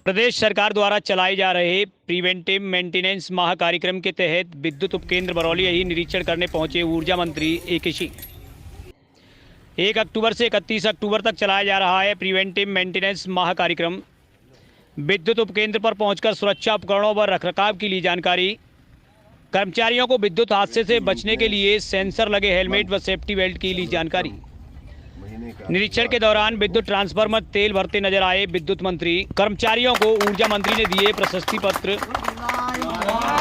प्रदेश सरकार द्वारा चलाए जा रहे प्रिवेंटिव मेंटेनेंस माह कार्यक्रम के तहत विद्युत उपकेंद्र बरौली यही निरीक्षण करने पहुंचे ऊर्जा मंत्री ए.के. सिंह। 1 अक्टूबर से 31 अक्टूबर तक चलाया जा रहा है प्रिवेंटिव मेंटेनेंस माह कार्यक्रम। विद्युत उपकेंद्र पर पहुंचकर सुरक्षा उपकरणों व रखरखाव की ली जानकारी। कर्मचारियों को विद्युत हादसे से बचने के लिए सेंसर लगे हेलमेट व सेफ्टी बेल्ट की ली जानकारी। निरीक्षण के दौरान विद्युत ट्रांसफार्मर तेल भरते नजर आए विद्युत मंत्री। कर्मचारियों को ऊर्जा मंत्री ने दिए प्रशस्ति पत्र।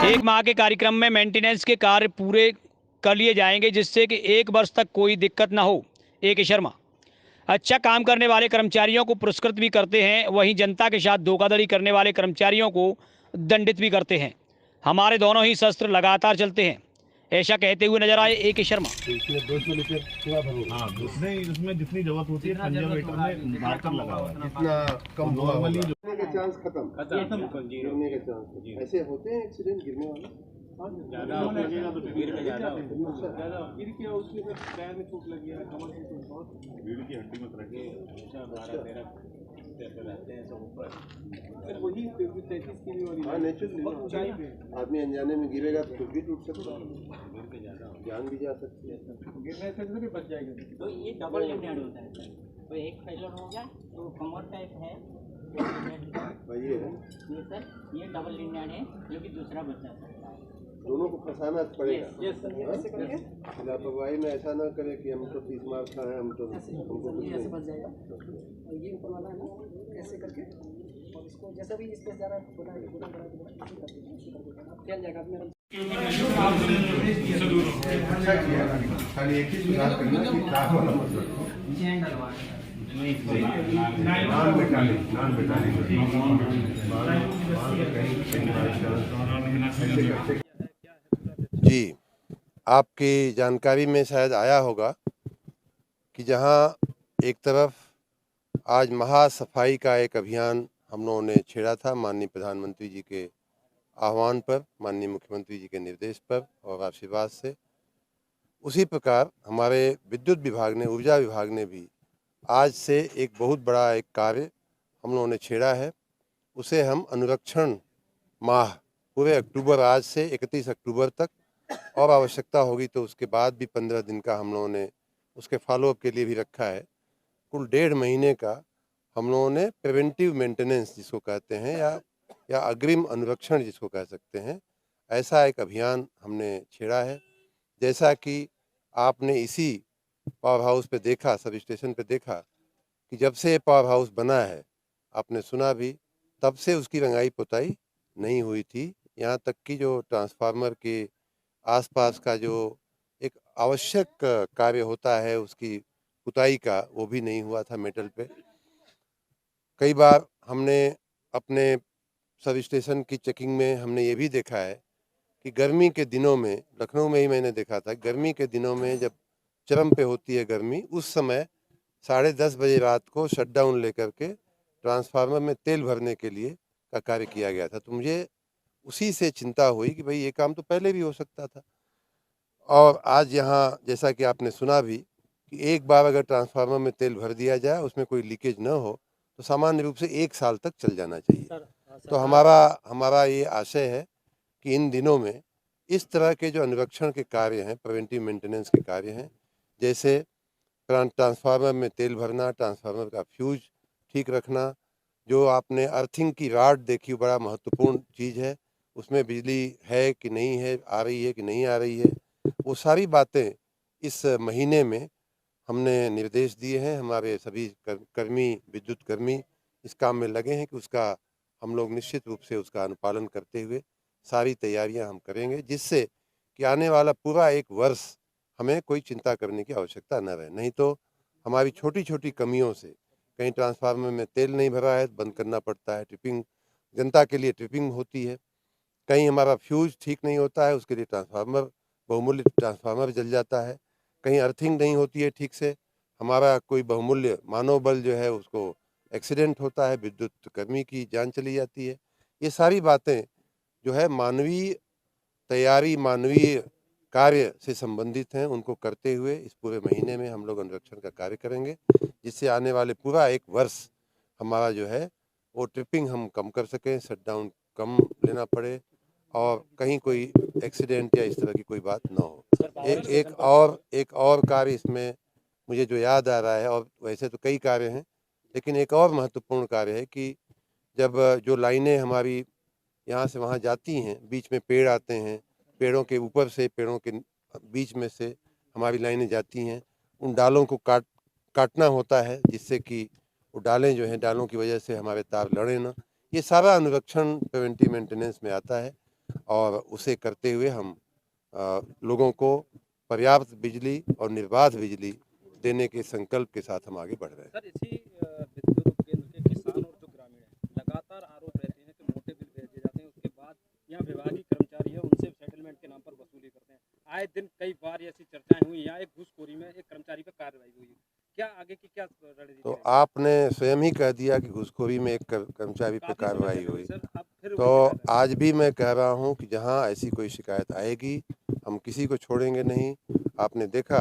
1 माह के कार्यक्रम में मेंटेनेंस के कार्य पूरे कर लिए जाएंगे जिससे कि 1 वर्ष तक कोई दिक्कत न हो। ए.के. शर्मा अच्छा काम करने वाले कर्मचारियों को पुरस्कृत भी करते हैं, वहीं जनता के साथ धोखाधड़ी करने वाले कर्मचारियों को दंडित भी करते हैं। हमारे दोनों ही शस्त्र लगातार चलते हैं, ऐसा कहते हुए नजर आए ए.के. शर्मा। इसमें 200 लीटर पूरा भरो। हाँ, उसमें जितनी जरूरत होती है कंजर्वेटर में मार्कर लगा हुआ है। जितना कम हुआ वाली गिरने के चांस खत्म गिरने के चांस ऐसे होते हैं एक्सीडेंट गिरने वाले। ज़्यादा लगेगा तो गिर के ज़्यादा गिर के उसके फिर पैर में चोट लगी है, कमर में चोट बहुत रीढ़ की हड्डी में रखे 12-13 रहते हैं सब ऊपर। फिर वही 33 की वाली हाँ नेचुरल ऊंचाई पे आदमी अनजाने में गिरेगा तो कुछ भी टूट सकता है, गिर के ज़्यादा जान भी जा सकती है, गिरने से भी बच जाएगा। तो ये डबल लिनेड होता है सर, तो एक फेलर हो गया तो कमर टाइप है ये है ये सर, ये डबल लिनेड है जो कि दूसरा बचा सकता है। दोनों को फंसाना पड़ेगा। लापरवाही में ऐसा ना करे कि हम तो 30 मार्क्स का है, हम तो हमको कुछ नहीं बच जाएगा। और ये ऊपर वाला है ना ऐसे करके और इसको जैसा भी स्पेस जा रहा है बोला है बोला बड़ा इसी कर देते हैं, इसी कर देते हैं अब चल जाएगा अपने। अच्छा किया, खाली एक ही सुधार करना कि तार वाला मत रखो, नान बेटा जी। आपकी जानकारी में शायद आया होगा कि जहां एक तरफ आज महासफाई का एक अभियान हम लोगों ने छेड़ा था माननीय प्रधानमंत्री जी के आह्वान पर, माननीय मुख्यमंत्री जी के निर्देश पर और आशीर्वाद से, उसी प्रकार हमारे विद्युत विभाग ने, ऊर्जा विभाग ने भी आज से एक बहुत बड़ा एक कार्य हम लोगों ने छेड़ा है। उसे हम अनुरक्षण माह पूरे अक्टूबर, आज से 31 अक्टूबर तक, और आवश्यकता होगी तो उसके बाद भी 15 दिन का हम लोगों ने उसके फॉलोअप के लिए भी रखा है। कुल 1.5 महीने का हम लोगों ने प्रिवेंटिव मेंटेनेंस जिसको कहते हैं या अग्रिम अनुरक्षण जिसको कह सकते हैं, ऐसा एक अभियान हमने छेड़ा है। जैसा कि आपने इसी पावर हाउस पे देखा, सब स्टेशन पे देखा कि जब से पावर हाउस बना है, आपने सुना भी, तब से उसकी रंगाई पुताई नहीं हुई थी। यहाँ तक कि जो ट्रांसफार्मर के आसपास का जो एक आवश्यक कार्य होता है उसकी पुताई का, वो भी नहीं हुआ था मेटल पे। कई बार हमने अपने सब स्टेशन की चेकिंग में हमने ये भी देखा है कि गर्मी के दिनों में, लखनऊ में ही मैंने देखा था, गर्मी के दिनों में जब चरम पे होती है गर्मी, उस समय 10:30 बजे रात को शटडाउन लेकर के ट्रांसफार्मर में तेल भरने के लिए का कार्य किया गया था। तो मुझे उसी से चिंता हुई कि भाई ये काम तो पहले भी हो सकता था। और आज यहाँ जैसा कि आपने सुना भी कि एक बार अगर ट्रांसफार्मर में तेल भर दिया जाए, उसमें कोई लीकेज न हो, तो सामान्य रूप से 1 साल तक चल जाना चाहिए। तो हमारा ये आशय है कि इन दिनों में इस तरह के जो अनुरक्षण के कार्य हैं, प्रिवेंटिव मेंटेनेंस के कार्य हैं, जैसे ट्रांसफार्मर में तेल भरना, ट्रांसफार्मर का फ्यूज ठीक रखना, जो आपने अर्थिंग की राड देखी, बड़ा महत्वपूर्ण चीज़ है, उसमें बिजली है कि नहीं है, आ रही है कि नहीं आ रही है, वो सारी बातें इस महीने में हमने निर्देश दिए हैं। हमारे सभी कर्मी, विद्युत कर्मी इस काम में लगे हैं कि उसका हम लोग निश्चित रूप से उसका अनुपालन करते हुए सारी तैयारियां हम करेंगे, जिससे कि आने वाला पूरा 1 वर्ष हमें कोई चिंता करने की आवश्यकता न रहे। नहीं तो हमारी छोटी छोटी कमियों से, कहीं ट्रांसफार्मर में तेल नहीं भरा है, बंद करना पड़ता है, ट्रिपिंग, जनता के लिए ट्रिपिंग होती है, कहीं हमारा फ्यूज ठीक नहीं होता है, उसके लिए ट्रांसफार्मर, बहुमूल्य ट्रांसफार्मर जल जाता है, कहीं अर्थिंग नहीं होती है ठीक से, हमारा कोई बहुमूल्य मानव बल जो है उसको एक्सीडेंट होता है, विद्युत कर्मी की जान चली जाती है। ये सारी बातें जो है मानवीय तैयारी, मानवीय कार्य से संबंधित हैं, उनको करते हुए इस पूरे महीने में हम लोग अनुरक्षण का कार्य करेंगे, जिससे आने वाले पूरा 1 वर्ष हमारा जो है वो ट्रिपिंग हम कम कर सकें, शटडाउन कम लेना पड़े और कहीं कोई एक्सीडेंट या इस तरह की कोई बात ना हो। एक और कार्य इसमें मुझे जो याद आ रहा है, और वैसे तो कई कार्य हैं, लेकिन एक और महत्वपूर्ण कार्य है कि जब जो लाइनें हमारी यहाँ से वहाँ जाती हैं, बीच में पेड़ आते हैं, पेड़ों के ऊपर से, पेड़ों के बीच में से हमारी लाइनें जाती हैं, उन डालों को काटना होता है, जिससे कि वो डालें जो हैं, डालों की वजह से हमारे तार लड़े ना। ये सारा अनुरक्षण प्रिवेंटिव मेंटेनेंस में आता है और उसे करते हुए हम लोगों को पर्याप्त बिजली और निर्बाध बिजली देने के संकल्प के साथ हम आगे बढ़ रहे हैं। सर, इसी विद्युत उपकेंद्र के किसान और जो ग्रामीण हैं, लगातार आरोप रहते हैं कि मोटे बिल भेजे जाते हैं, उसके बाद यहाँ विभागीय कर्मचारी है उनसे सेटलमेंट के नाम पर वसूली करते हैं। आए दिन कई बार ऐसी चर्चाएं हुई, यहाँ एक घूसखोरी में एक कर्मचारी पर कार्रवाई हुई, क्या आगे की क्या रणनीति? तो आपने स्वयं ही कह दिया कि घूसखोरी में एक कर्मचारी पर कार्रवाई हुई, तो आज भी मैं कह रहा हूँ कि जहाँ ऐसी कोई शिकायत आएगी हम किसी को छोड़ेंगे नहीं। आपने देखा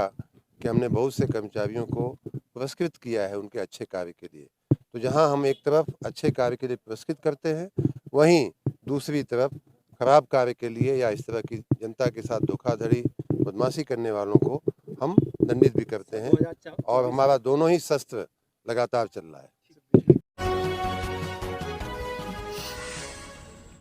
कि हमने बहुत से कर्मचारियों को पुरस्कृत किया है उनके अच्छे कार्य के लिए। तो जहाँ हम एक तरफ अच्छे कार्य के लिए पुरस्कृत करते हैं, वहीं दूसरी तरफ खराब कार्य के लिए या इस तरह की जनता के साथ धोखाधड़ी, बदमाशी करने वालों को हम दंडित भी करते हैं और हमारा दोनों ही शस्त्र लगातार चल रहा है।